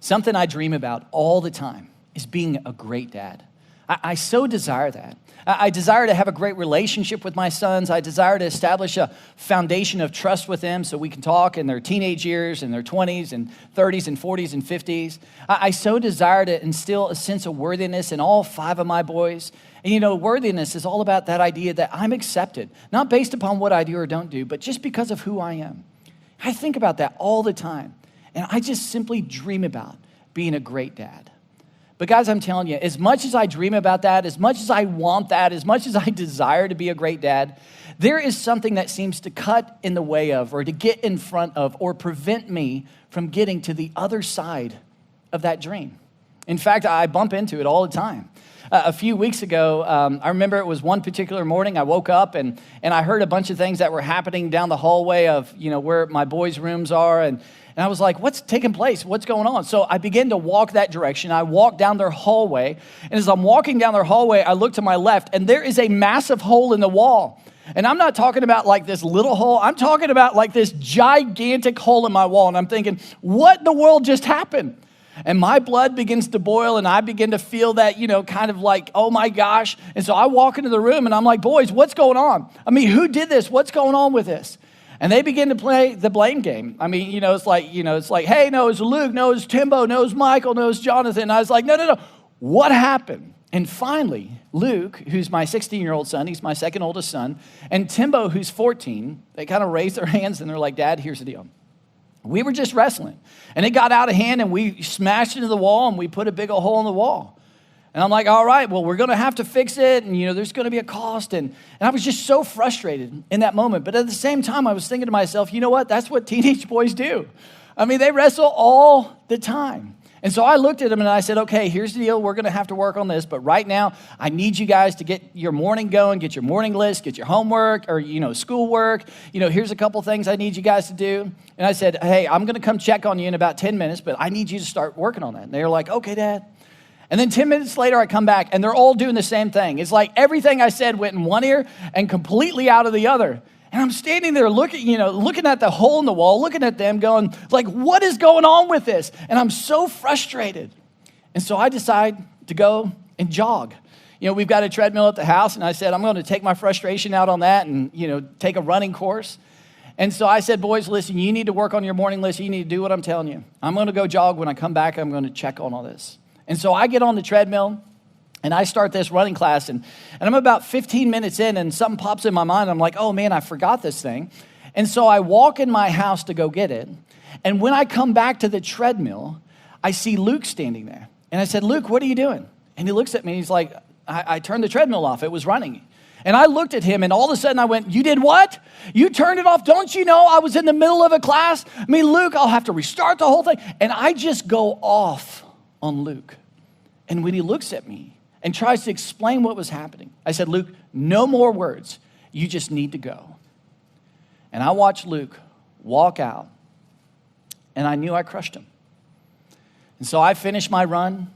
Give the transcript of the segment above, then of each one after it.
Something I dream about all the time is being a great dad. I so desire that. I desire to have a great relationship with my sons. I desire to establish a foundation of trust with them so we can talk in their teenage years, in their 20s and 30s and 40s and 50s. I so desire to instill a sense of worthiness in all 5 of my boys. And worthiness is all about that idea that I'm accepted, not based upon what I do or don't do, but just because of who I am. I think about that all the time. And I just simply dream about being a great dad. But guys, I'm telling you, as much as I dream about that, as much as I want that, as much as I desire to be a great dad, there is something that seems to cut in the way of, or to get in front of, or prevent me from getting to the other side of that dream. In fact, I bump into it all the time. A few weeks ago, I remember it was one particular morning, I woke up and I heard a bunch of things that were happening down the hallway of, where my boys' rooms are. And I was like, what's taking place? What's going on? So I began to walk that direction. I walked down their hallway. And as I'm walking down their hallway, I look to my left and there is a massive hole in the wall. And I'm not talking about like this little hole. I'm talking about like this gigantic hole in my wall. And I'm thinking, what in the world just happened? And my blood begins to boil and I begin to feel that, kind of like, oh my gosh. And so I walk into the room and I'm like, boys, what's going on? I mean, who did this? What's going on with this? And they begin to play the blame game. I mean, it's like, hey, no, it's Luke, no, it's Timbo, no, it's Michael, no, it's Jonathan. And I was like, no. What happened? And finally, Luke, who's my 16-year-old son, he's my second oldest son, and Timbo, who's 14, they kind of raise their hands and they're like, Dad, here's the deal. We were just wrestling, and it got out of hand, and we smashed into the wall, and we put a big old hole in the wall. And I'm like, all right, well, we're going to have to fix it, and, there's going to be a cost. And I was just so frustrated in that moment. But at the same time, I was thinking to myself, you know what? That's what teenage boys do. I mean, they wrestle all the time. And so I looked at them, and I said, okay, here's the deal. We're going to have to work on this. But right now, I need you guys to get your morning going, get your morning list, get your homework or, schoolwork. Here's a couple things I need you guys to do. And I said, hey, I'm going to come check on you in about 10 minutes, but I need you to start working on that. And they were like, okay, Dad. And then 10 minutes later, I come back, and they're all doing the same thing. It's like everything I said went in one ear and completely out of the other. And I'm standing there looking at the hole in the wall, looking at them going, like, what is going on with this? And I'm so frustrated. And so I decide to go and jog. We've got a treadmill at the house, and I said, I'm going to take my frustration out on that and, take a running course. And so I said, boys, listen, you need to work on your morning list. You need to do what I'm telling you. I'm going to go jog. When I come back, I'm going to check on all this. And so I get on the treadmill. And I start this running class, and I'm about 15 minutes in, and something pops in my mind. I'm like, oh, man, I forgot this thing. And so I walk in my house to go get it. And when I come back to the treadmill, I see Luke standing there. And I said, Luke, what are you doing? And he looks at me, and he's like, I turned the treadmill off. It was running. And I looked at him, and all of a sudden I went, you did what? You turned it off? Don't you know I was in the middle of a class? I mean, Luke, I'll have to restart the whole thing. And I just go off on Luke. And when he looks at me, and tries to explain what was happening, I said, Luke, no more words. You just need to go. And I watched Luke walk out, and I knew I crushed him. And so I finish my run.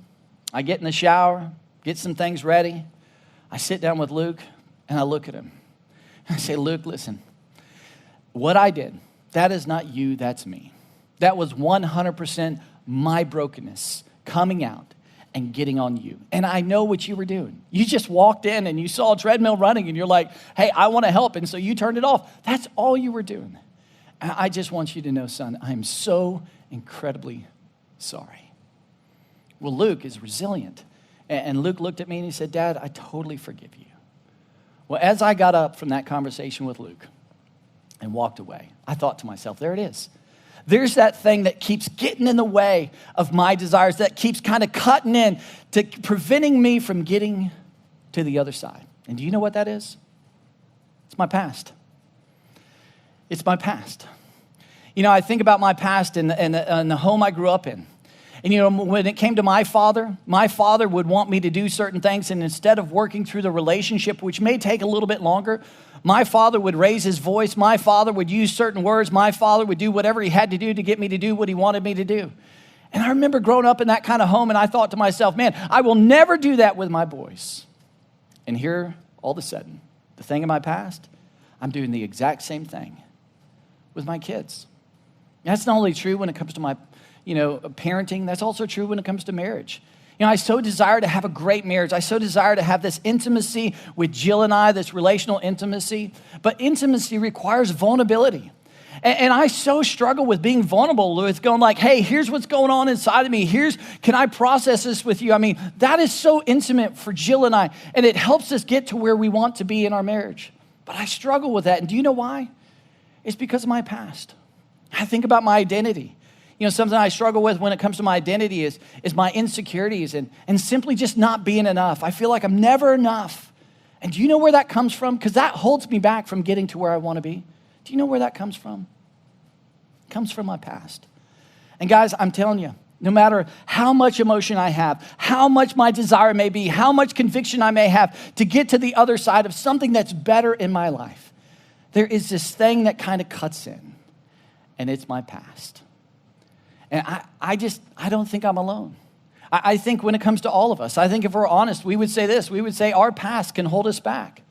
I get in the shower, get some things ready. I sit down with Luke, and I look at him. I say, Luke, listen, what I did, that is not you, that's me. That was 100% my brokenness coming out and getting on you. And I know what you were doing. You just walked in and you saw a treadmill running and you're like, hey, I want to help. And so you turned it off. That's all you were doing. And I just want you to know, son, I am so incredibly sorry. Well, Luke is resilient. And Luke looked at me and he said, Dad, I totally forgive you. Well, as I got up from that conversation with Luke and walked away, I thought to myself, there it is. There's that thing that keeps getting in the way of my desires, that keeps kind of cutting in to preventing me from getting to the other side. And do you know what that is? It's my past. It's my past. I think about my past and the home I grew up in. And, when it came to my father would want me to do certain things. And instead of working through the relationship, which may take a little bit longer, my father would raise his voice. My father would use certain words. My father would do whatever he had to do to get me to do what he wanted me to do. And I remember growing up in that kind of home, and I thought to myself, man, I will never do that with my boys. And here, all of a sudden, the thing in my past, I'm doing the exact same thing with my kids. That's not only true when it comes to my parenting, that's also true when it comes to marriage. I so desire to have a great marriage. I so desire to have this intimacy with Jill and I, this relational intimacy. But intimacy requires vulnerability. And I so struggle with being vulnerable, with going like, hey, here's what's going on inside of me. Can I process this with you? I mean, that is so intimate for Jill and I, and it helps us get to where we want to be in our marriage. But I struggle with that. And do you know why? It's because of my past. I think about my identity. Something I struggle with when it comes to my identity is my insecurities and simply just not being enough. I feel like I'm never enough. And do you know where that comes from? Because that holds me back from getting to where I want to be. Do you know where that comes from? It comes from my past. And guys, I'm telling you, no matter how much emotion I have, how much my desire may be, how much conviction I may have to get to the other side of something that's better in my life, there is this thing that kind of cuts in, and it's my past. And I don't think I'm alone. I think when it comes to all of us, I think if we're honest, we would say this. We would say our past can hold us back.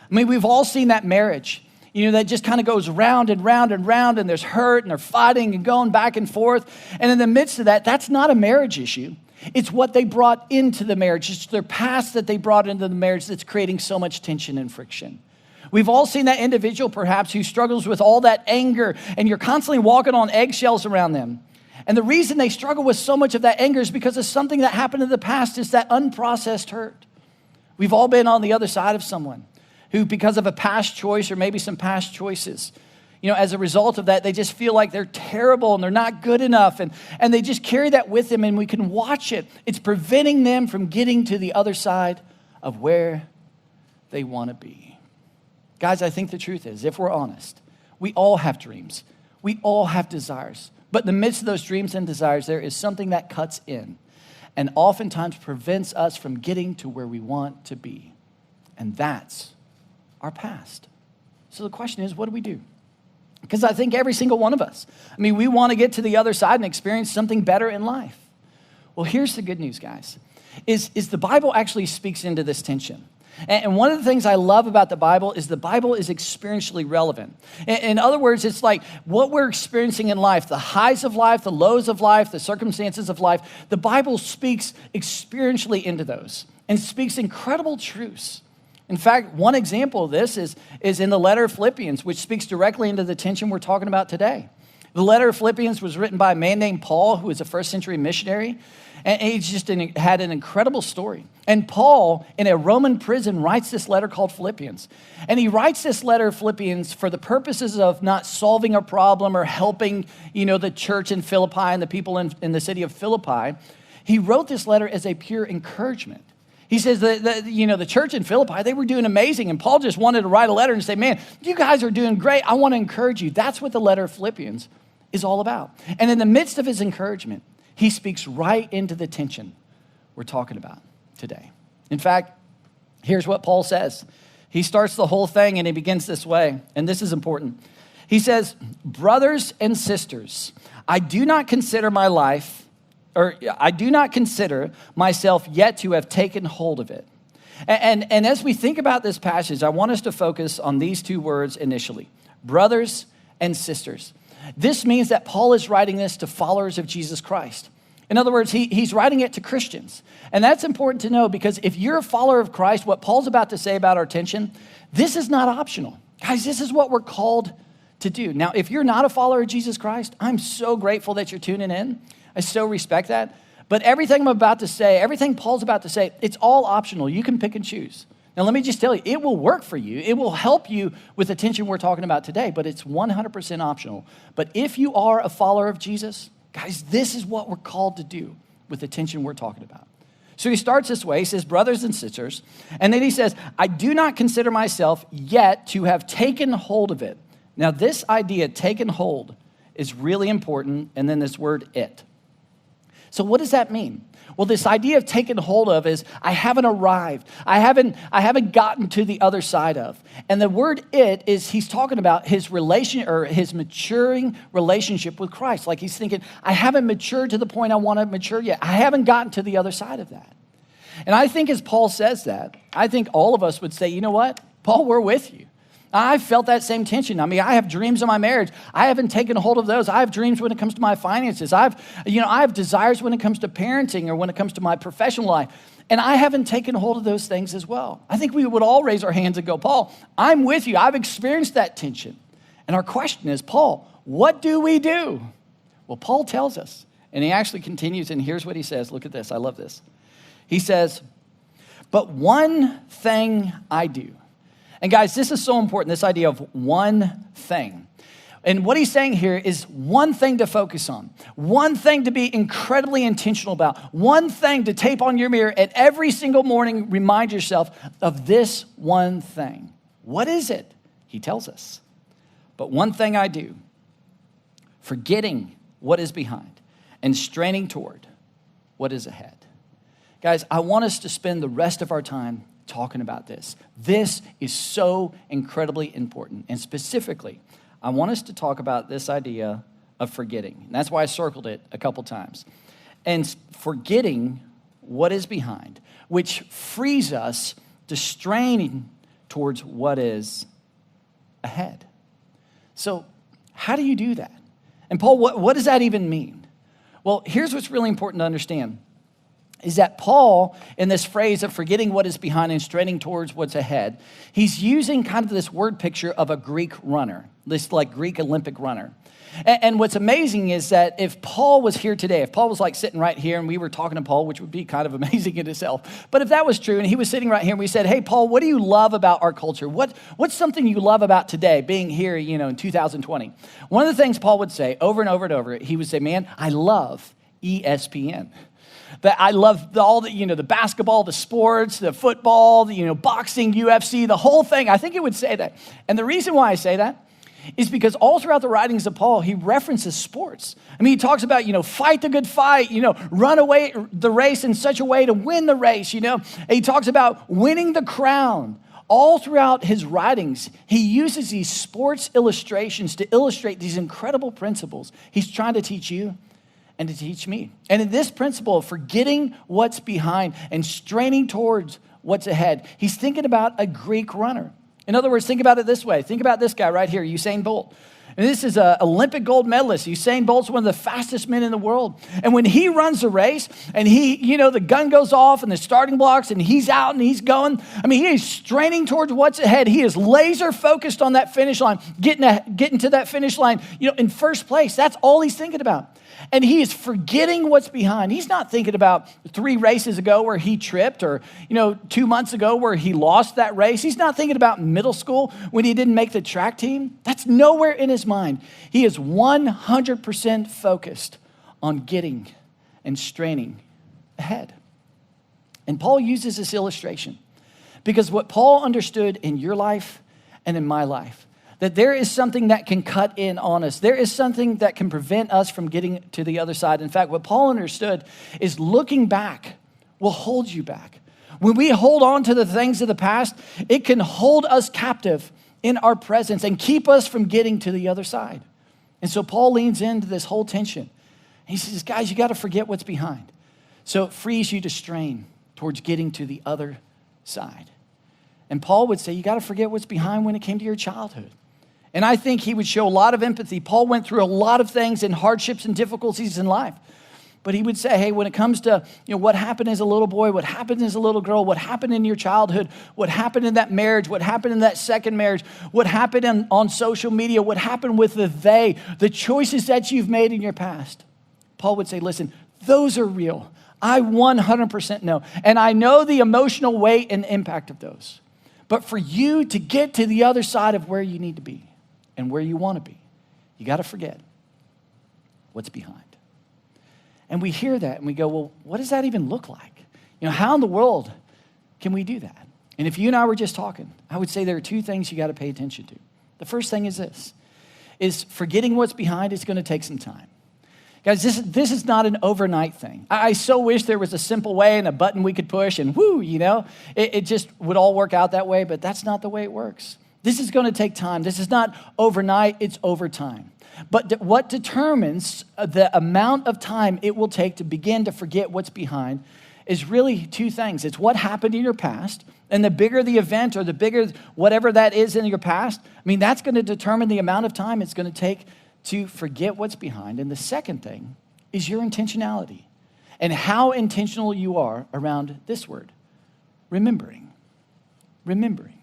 I mean, we've all seen that marriage, that just kind of goes round and round and round, and there's hurt, and they're fighting and going back and forth. And in the midst of that, that's not a marriage issue. It's what they brought into the marriage. It's their past that they brought into the marriage that's creating so much tension and friction. We've all seen that individual, perhaps, who struggles with all that anger, and you're constantly walking on eggshells around them. And the reason they struggle with so much of that anger is because of something that happened in the past. It's that unprocessed hurt. We've all been on the other side of someone who, because of a past choice or maybe some past choices, as a result of that, they just feel like they're terrible and they're not good enough. And they just carry that with them, and we can watch it. It's preventing them from getting to the other side of where they want to be. Guys, I think the truth is, if we're honest, we all have dreams. We all have desires. But in the midst of those dreams and desires, there is something that cuts in and oftentimes prevents us from getting to where we want to be. And that's our past. So the question is, what do we do? Because I think every single one of us, we want to get to the other side and experience something better in life. Well, here's the good news, guys, is the Bible actually speaks into this tension. And one of the things I love about the Bible is experientially relevant. In other words, it's like what we're experiencing in life, the highs of life, the lows of life, the circumstances of life, the Bible speaks experientially into those and speaks incredible truths. In fact, one example of this is in the letter of Philippians, which speaks directly into the tension we're talking about today. The letter of Philippians was written by a man named Paul, who was a first century missionary. And he just had an incredible story. And Paul, in a Roman prison, writes this letter called Philippians. And he writes this letter of Philippians for the purposes of not solving a problem or helping, the church in Philippi and the people in the city of Philippi. He wrote this letter as a pure encouragement. He says that the church in Philippi, they were doing amazing. And Paul just wanted to write a letter and say, man, you guys are doing great. I want to encourage you. That's what the letter of Philippians is all about. And in the midst of his encouragement, he speaks right into the tension we're talking about today. In fact, here's what Paul says. He starts the whole thing and he begins this way, and this is important. He says, brothers and sisters, I do not consider myself yet to have taken hold of it. And as we think about this passage, I want us to focus on these two words initially, brothers and sisters. This means that Paul is writing this to followers of Jesus Christ. In other words, he's writing it to Christians. And that's important to know because if you're a follower of Christ, what Paul's about to say about our tension, this is not optional. Guys, this is what we're called to do. Now, if you're not a follower of Jesus Christ, I'm so grateful that you're tuning in. I so respect that. But everything I'm about to say, everything Paul's about to say, it's all optional. You can pick and choose. Now, let me just tell you, it will work for you. It will help you with the tension we're talking about today, but it's 100% optional. But if you are a follower of Jesus, guys, this is what we're called to do with the tension we're talking about. So he starts this way. He says, brothers and sisters, and then he says, I do not consider myself yet to have taken hold of it. Now, this idea, taken hold, is really important, and then this word, it. So what does that mean? Well, this idea of taking hold of is I haven't arrived. I haven't gotten to the other side of. And the word it is he's talking about his relation or his maturing relationship with Christ. Like he's thinking, I haven't matured to the point I want to mature yet. I haven't gotten to the other side of that. And I think as Paul says that, I think all of us would say, you know what? Paul, we're with you. I've felt that same tension. I mean, I have dreams in my marriage. I haven't taken a hold of those. I have dreams when it comes to my finances. I have desires when it comes to parenting or when it comes to my professional life. And I haven't taken hold of those things as well. I think we would all raise our hands and go, Paul, I'm with you. I've experienced that tension. And our question is, Paul, what do we do? Well, Paul tells us, and he actually continues, and here's what he says. Look at this. I love this. He says, but one thing I do. And guys, this is so important, this idea of one thing. And what he's saying here is one thing to focus on, one thing to be incredibly intentional about, one thing to tape on your mirror and every single morning remind yourself of this one thing. What is it? He tells us. But one thing I do, forgetting what is behind and straining toward what is ahead. Guys, I want us to spend the rest of our time talking about this. This is so incredibly important. And specifically, I want us to talk about this idea of forgetting. And that's why I circled it a couple times. And forgetting what is behind, which frees us to strain towards what is ahead. So how do you do that? And Paul, what does that even mean? Well, here's what's really important to understand. Is that Paul, in this phrase of forgetting what is behind and straining towards what's ahead, he's using kind of this word picture of a Greek runner, this like Greek Olympic runner. And what's amazing is that if Paul was here today, if Paul was like sitting right here and we were talking to Paul, which would be kind of amazing in itself, but if that was true and he was sitting right here and we said, hey, Paul, what do you love about our culture? What's something you love about today, being here, in 2020? One of the things Paul would say over and over and over, he would say, man, I love ESPN. That I love all the basketball, the sports, the football, boxing, UFC, the whole thing. I think he would say that. And the reason why I say that is because all throughout the writings of Paul, he references sports. I mean, he talks about, fight the good fight, run away the race in such a way to win the race, And he talks about winning the crown. All throughout his writings, he uses these sports illustrations to illustrate these incredible principles he's trying to teach you and to teach me. And in this principle of forgetting what's behind and straining towards what's ahead, he's thinking about a Greek runner. In other words, think about it this way. Think about this guy right here, Usain Bolt. And this is an Olympic gold medalist. Usain Bolt's one of the fastest men in the world. And when he runs a race and the gun goes off and the starting blocks and he's out and he's going, he is straining towards what's ahead. He is laser focused on that finish line, getting to that finish line, in first place. That's all he's thinking about. And he is forgetting what's behind. He's not thinking about 3 races ago where he tripped or, 2 months ago where he lost that race. He's not thinking about middle school when he didn't make the track team. That's nowhere in his mind. He is 100% focused on getting and straining ahead. And Paul uses this illustration because what Paul understood in your life and in my life, that there is something that can cut in on us. There is something that can prevent us from getting to the other side. In fact, what Paul understood is looking back will hold you back. When we hold on to the things of the past, it can hold us captive in our presence and keep us from getting to the other side. And so Paul leans into this whole tension. He says, guys, you got to forget what's behind. So it frees you to strain towards getting to the other side. And Paul would say, you got to forget what's behind when it came to your childhood. And I think he would show a lot of empathy. Paul went through a lot of things and hardships and difficulties in life. But he would say, hey, when it comes to what happened as a little boy, what happened as a little girl, what happened in your childhood, what happened in that marriage, what happened in that second marriage, what happened on social media, what happened with the choices that you've made in your past. Paul would say, listen, those are real. I 100% know. And I know the emotional weight and impact of those. But for you to get to the other side of where you need to be, and where you want to be, you got to forget what's behind. And we hear that and we go, well, what does that even look like? How in the world can we do that? And if you and I were just talking, I would say there are 2 things you got to pay attention to. The first thing is this, is forgetting what's behind is going to take some time. Guys, this is not an overnight thing. I so wish there was a simple way and a button we could push and whoo, it just would all work out that way, but that's not the way it works. This is going to take time. This is not overnight, it's over time. But what determines the amount of time it will take to begin to forget what's behind is really 2 things. It's what happened in your past, And the bigger the event or the bigger whatever that is in your past, I mean, that's going to determine the amount of time it's going to take to forget what's behind. And the second thing is your intentionality and how intentional you are around this word, remembering. Remembering.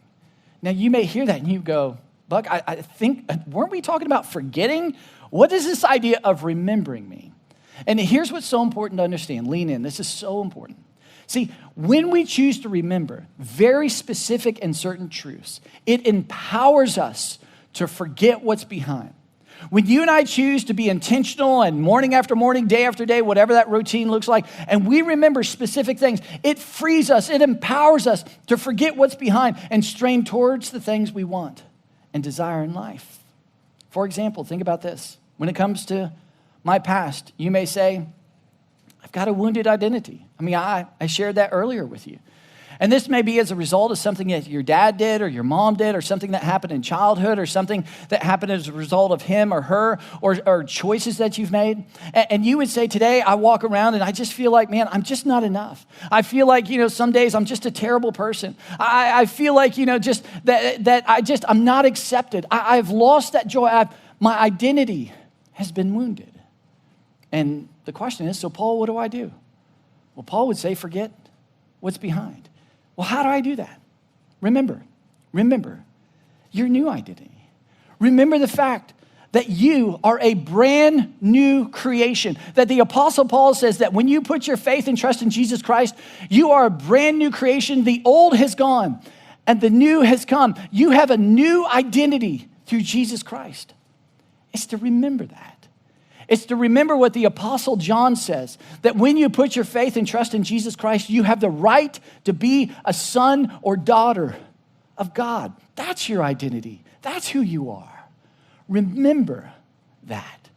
Now, you may hear that and you go, Buck, I think, weren't we talking about forgetting? What does this idea of remembering mean? And here's what's so important to understand. Lean in. This is so important. See, when we choose to remember very specific and certain truths, it empowers us to forget what's behind. When you and I choose to be intentional and morning after morning, day after day, whatever that routine looks like, and we remember specific things, it frees us, it empowers us to forget what's behind and strain towards the things we want and desire in life. For example, think about this. When it comes to my past, you may say, I've got a wounded identity. I mean, I shared that earlier with you. And this may be as a result of something that your dad did or your mom did or something that happened in childhood or something that happened as a result of him or her or choices that you've made. And you would say, today I walk around and I just feel like, man, I'm just not enough. I feel like, some days I'm just a terrible person. I feel like, just that I'm not accepted. I've lost that joy. My identity has been wounded. And the question is, so Paul, what do I do? Well, Paul would say, forget what's behind. Well, how do I do that? Remember your new identity. Remember the fact that you are a brand new creation. That the Apostle Paul says that when you put your faith and trust in Jesus Christ, you are a brand new creation. The old has gone and the new has come. You have a new identity through Jesus Christ. It's to remember that. It's to remember what the Apostle John says, that when you put your faith and trust in Jesus Christ, you have the right to be a son or daughter of God. That's your identity. That's who you are. Remember that.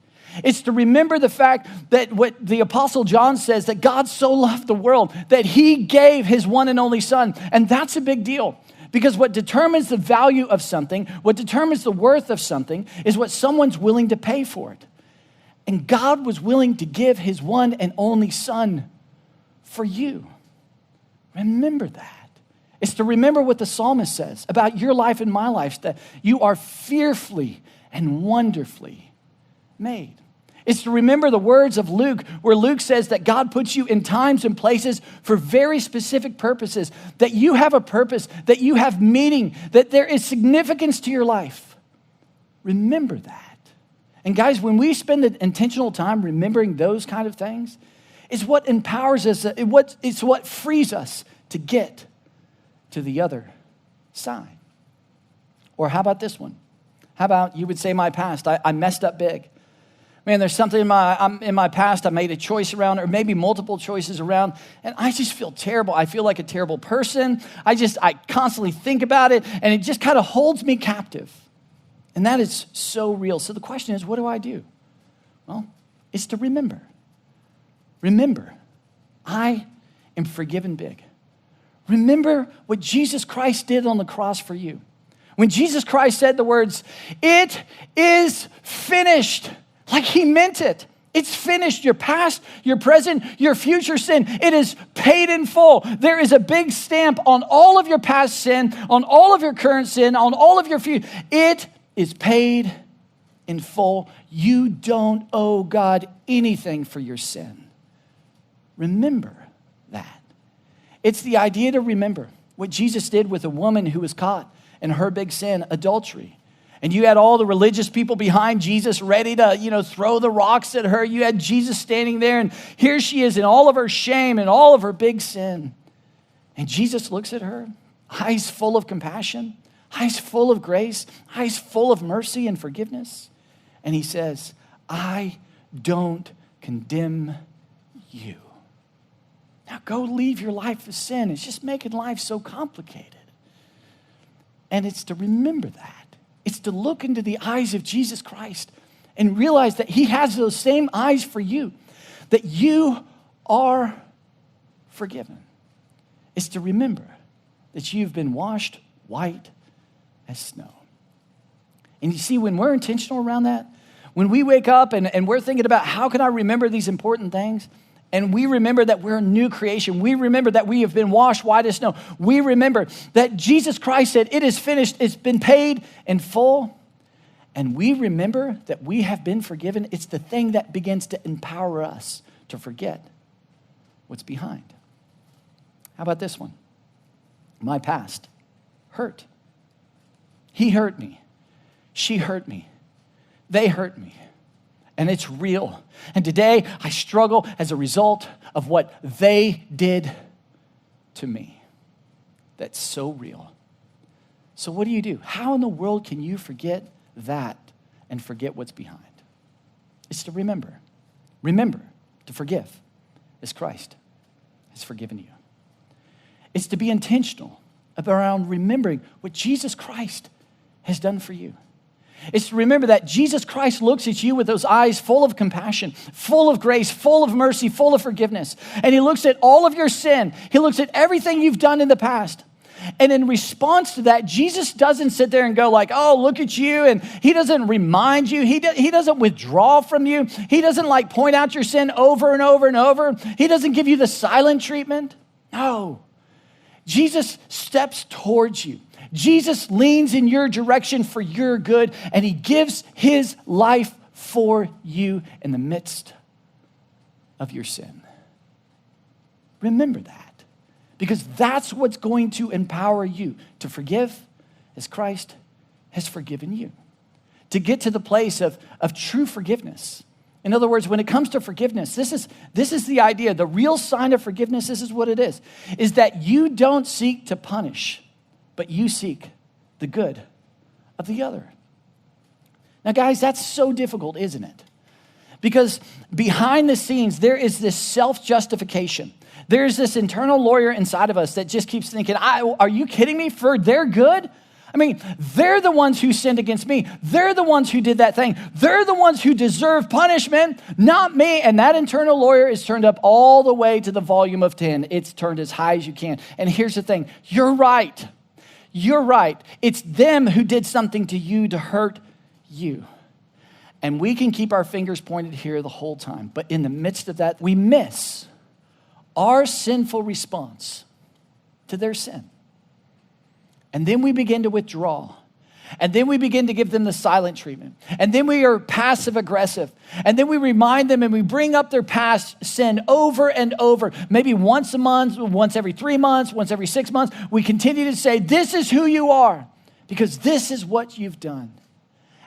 It's to remember the fact that what the Apostle John says, that God so loved the world that he gave his one and only son. And that's a big deal. Because what determines the value of something, what determines the worth of something, is what someone's willing to pay for it. And God was willing to give his one and only son for you. Remember that. It's to remember what the psalmist says about your life and my life, that you are fearfully and wonderfully made. It's to remember the words of Luke, where Luke says that God puts you in times and places for very specific purposes, that you have a purpose, that you have meaning, that there is significance to your life. Remember that. And guys, when we spend the intentional time remembering those kind of things, it's what empowers us, it's what frees us to get to the other side. Or how about this one? How about you would say my past? I messed up big. Man, there's something in my past I made a choice around, or maybe multiple choices around, and I just feel terrible. I feel like a terrible person. I constantly think about it, and it just kind of holds me captive. And that is so real. So the question is, what do I do? Well, it's to remember. Remember, I am forgiven big. Remember what Jesus Christ did on the cross for you. When Jesus Christ said the words, "It is finished," like he meant it. It's finished. Your past, your present, your future sin. It is paid in full. There is a big stamp on all of your past sin, on all of your current sin, on all of your future. It is paid in full. You don't owe God anything for your sin. Remember that. It's the idea to remember what Jesus did with a woman who was caught in her big sin, adultery. And you had all the religious people behind Jesus ready to, throw the rocks at her. You had Jesus standing there, and here she is in all of her shame and all of her big sin. And Jesus looks at her, eyes full of compassion, eyes full of grace, eyes full of mercy and forgiveness. And he says, I don't condemn you. Now go leave your life of sin. It's just making life so complicated. And it's to remember that. It's to look into the eyes of Jesus Christ and realize that he has those same eyes for you, that you are forgiven. It's to remember that you've been washed white as snow. And you see, when we're intentional around that, when we wake up and we're thinking about how can I remember these important things, And we remember that we're a new creation. We remember that we have been washed white as snow. We remember that Jesus Christ said, it is finished, it's been paid in full. And we remember that we have been forgiven. It's the thing that begins to empower us to forget what's behind. How about this one? My past hurt. He hurt me. She hurt me. They hurt me. And it's real. And today I struggle as a result of what they did to me. That's so real. So what do? How in the world can you forget that and forget what's behind? It's to remember. Remember to forgive as Christ has forgiven you. It's to be intentional around remembering what Jesus Christ has done for you. It's to remember that Jesus Christ looks at you with those eyes full of compassion, full of grace, full of mercy, full of forgiveness. And he looks at all of your sin. He looks at everything you've done in the past. And in response to that, Jesus doesn't sit there and go like, oh, look at you. And he doesn't remind you. He doesn't withdraw from you. He doesn't like point out your sin over and over and over. He doesn't give you the silent treatment. No. Jesus steps towards you. Jesus leans in your direction for your good, and he gives his life for you in the midst of your sin. Remember that, because that's what's going to empower you to forgive as Christ has forgiven you, to get to the place of true forgiveness. In other words, when it comes to forgiveness, this is the idea. The real sign of forgiveness, this is what it is that you don't seek to punish, but you seek the good of the other. Now, guys, that's so difficult, isn't it? Because behind the scenes, there is this self-justification. There's this internal lawyer inside of us that just keeps thinking, are you kidding me? For their good? I mean, they're the ones who sinned against me. They're the ones who did that thing. They're the ones who deserve punishment, not me. And that internal lawyer is turned up all the way to the volume of 10. It's turned as high as you can. And here's the thing. You're right. You're right. It's them who did something to you to hurt you. And we can keep our fingers pointed here the whole time. But in the midst of that, we miss our sinful response to their sin. And then we begin to withdraw. And then we begin to give them the silent treatment. And then we are passive aggressive. And then we remind them and we bring up their past sin over and over. Maybe once a month, once every 3 months, once every 6 months. We continue to say, this is who you are because this is what you've done.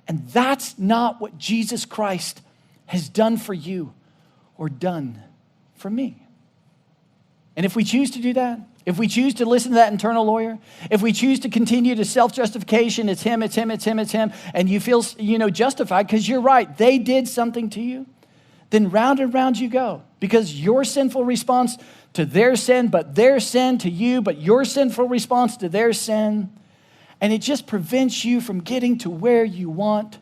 And that's not what Jesus Christ has done for you or done for me. And if we choose to do that, if we choose to listen to that internal lawyer, if we choose to continue to self-justification, it's him, and you feel, justified because you're right, they did something to you, then round and round you go. Because your sinful response to their sin, but their sin to you, but your sinful response to their sin, and it just prevents you from getting to where you want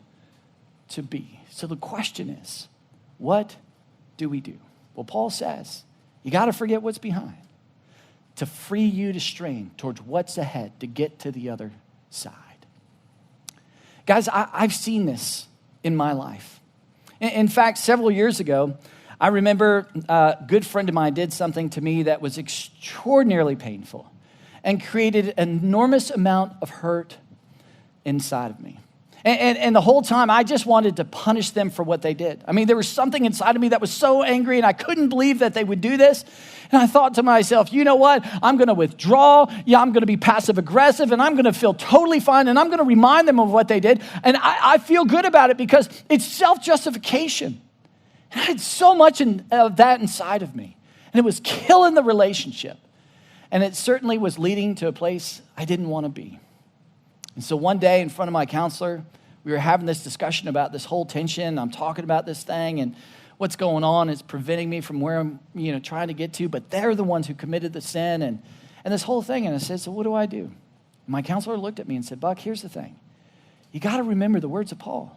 to be. So the question is, what do we do? Well, Paul says, you got to forget what's behind to free you to strain towards what's ahead to get to the other side. Guys, I've seen this in my life. In fact, several years ago, I remember a good friend of mine did something to me that was extraordinarily painful and created an enormous amount of hurt inside of me. And the whole time, I just wanted to punish them for what they did. I mean, there was something inside of me that was so angry, and I couldn't believe that they would do this. And I thought to myself, you know what? I'm going to withdraw. Yeah, I'm going to be passive aggressive, and I'm going to feel totally fine, and I'm going to remind them of what they did. And I feel good about it because it's self-justification. And I had so much of that inside of me, and it was killing the relationship. And it certainly was leading to a place I didn't want to be. And so one day in front of my counselor, we were having this discussion about this whole tension. I'm talking about this thing and what's going on is preventing me from where I'm, trying to get to. But they're the ones who committed the sin and this whole thing. And I said, so what do I do? And my counselor looked at me and said, Buck, here's the thing. You got to remember the words of Paul.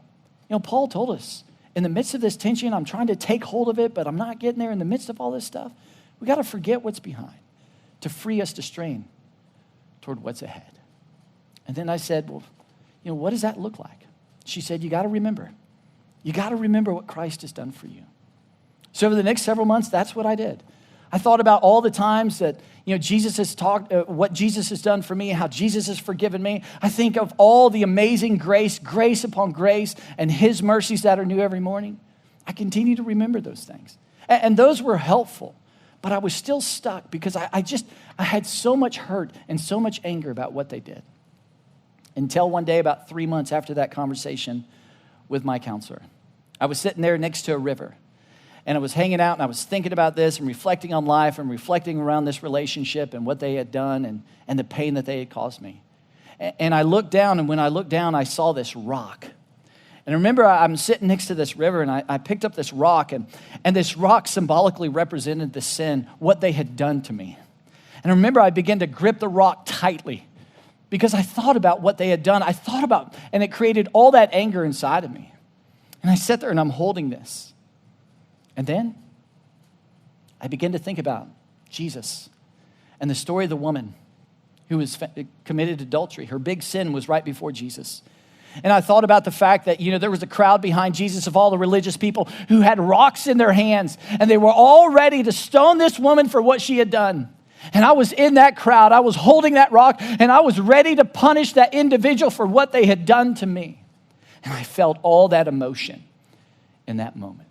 Paul told us, in the midst of this tension, I'm trying to take hold of it, but I'm not getting there in the midst of all this stuff. We got to forget what's behind to free us to strain toward what's ahead. And then I said, well, what does that look like? She said, you got to remember. You got to remember what Christ has done for you. So over the next several months, that's what I did. I thought about all the times that, Jesus has talked, what Jesus has done for me, how Jesus has forgiven me. I think of all the amazing grace upon grace, and his mercies that are new every morning. I continue to remember those things. And those were helpful, but I was still stuck because I had so much hurt and so much anger about what they did. Until one day, about 3 months after that conversation with my counselor, I was sitting there next to a river. And I was hanging out and I was thinking about this and reflecting on life and reflecting around this relationship and what they had done and the pain that they had caused me. And I looked down, and when I looked down, I saw this rock. And I remember I'm sitting next to this river, and I picked up this rock, and this rock symbolically represented the sin, what they had done to me. And I remember I began to grip the rock tightly because I thought about what they had done. I thought about, and it created all that anger inside of me. And I sat there and I'm holding this. And then I began to think about Jesus and the story of the woman who was committed adultery. Her big sin was right before Jesus. And I thought about the fact that, there was a crowd behind Jesus of all the religious people who had rocks in their hands, and they were all ready to stone this woman for what she had done. And I was in that crowd. I was holding that rock, and I was ready to punish that individual for what they had done to me. And I felt all that emotion in that moment.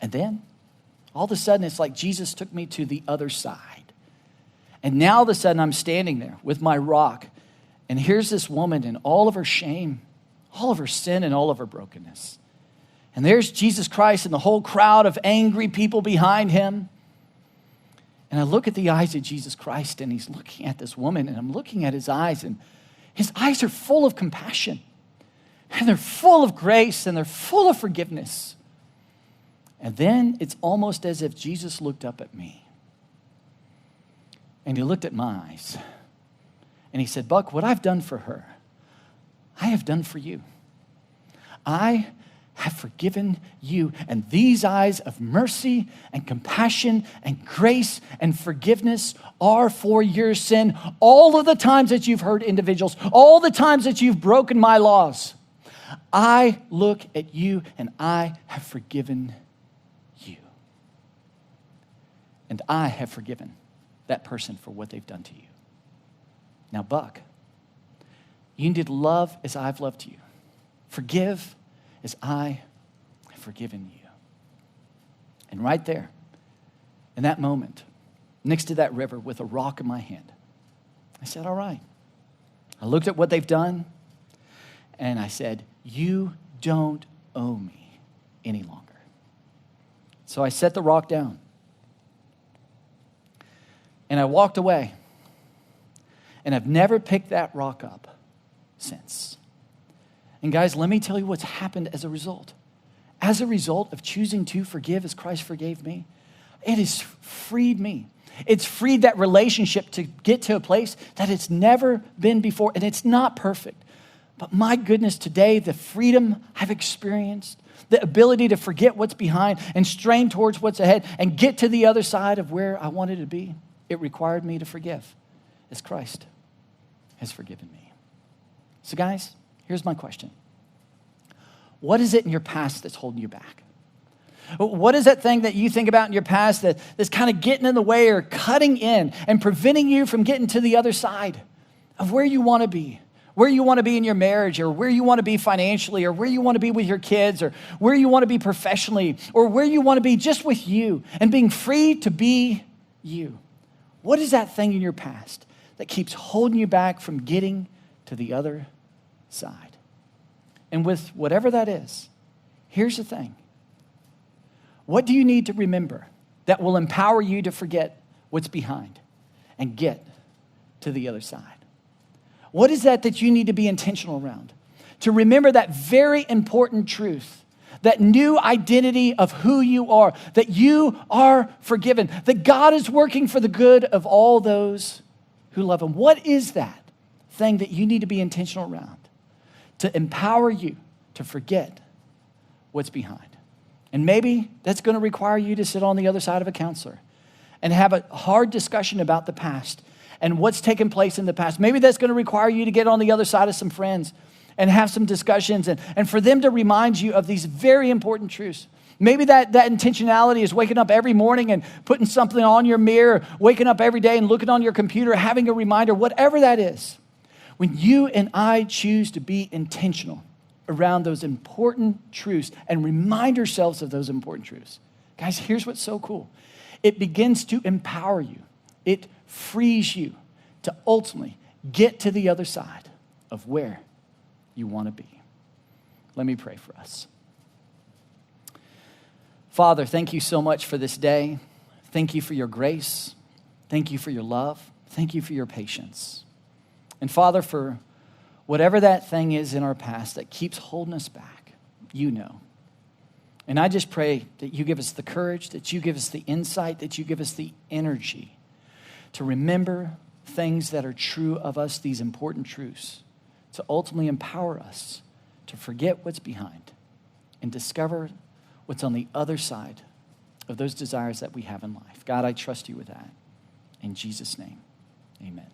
And then, all of a sudden, it's like Jesus took me to the other side. And now, all of a sudden, I'm standing there with my rock. And here's this woman in all of her shame, all of her sin, and all of her brokenness. And there's Jesus Christ and the whole crowd of angry people behind him. And I look at the eyes of Jesus Christ, and he's looking at this woman, and I'm looking at his eyes, and his eyes are full of compassion. And they're full of grace, and they're full of forgiveness. And then it's almost as if Jesus looked up at me. And he looked at my eyes. And he said, Buck, what I've done for her, I have done for you. I have forgiven you. And these eyes of mercy and compassion and grace and forgiveness are for your sin. All of the times that you've hurt individuals, all the times that you've broken my laws, I look at you and I have forgiven you. And I have forgiven that person for what they've done to you. Now, Buck, you need to love as I've loved you. Forgive as I have forgiven you. And right there, in that moment, next to that river with a rock in my hand, I said, all right. I looked at what they've done, and I said, you don't owe me any longer. So I set the rock down. And I walked away. And I've never picked that rock up since. And guys, let me tell you what's happened as a result. As a result of choosing to forgive as Christ forgave me, it has freed me. It's freed that relationship to get to a place that it's never been before. And it's not perfect. But my goodness, today, the freedom I've experienced, the ability to forget what's behind and strain towards what's ahead and get to the other side of where I wanted to be, it required me to forgive as Christ has forgiven me. So guys, here's my question. What is it in your past that's holding you back? What is that thing that you think about in your past that's kind of getting in the way or cutting in and preventing you from getting to the other side of where you want to be? Where you want to be in your marriage, or where you want to be financially, or where you want to be with your kids, or where you want to be professionally, or where you want to be just with you and being free to be you. What is that thing in your past that keeps holding you back from getting to the other side? And with whatever that is, here's the thing. What do you need to remember that will empower you to forget what's behind and get to the other side? What is that you need to be intentional around? To remember that very important truth, that new identity of who you are, that you are forgiven, that God is working for the good of all those who love him. What is that thing that you need to be intentional around to empower you to forget what's behind? And maybe that's going to require you to sit on the other side of a counselor and have a hard discussion about the past and what's taken place in the past. Maybe that's going to require you to get on the other side of some friends and have some discussions and for them to remind you of these very important truths. Maybe that intentionality is waking up every morning and putting something on your mirror, waking up every day and looking on your computer, having a reminder, whatever that is. When you and I choose to be intentional around those important truths and remind ourselves of those important truths, guys, here's what's so cool. It begins to empower you. It frees you to ultimately get to the other side of where you want to be. Let me pray for us. Father, thank you so much for this day. Thank you for your grace. Thank you for your love. Thank you for your patience. And Father, for whatever that thing is in our past that keeps holding us back, you know. And I just pray that you give us the courage, that you give us the insight, that you give us the energy to remember things that are true of us, these important truths, to ultimately empower us to forget what's behind and discover what's on the other side of those desires that we have in life. God, I trust you with that. In Jesus' name, amen.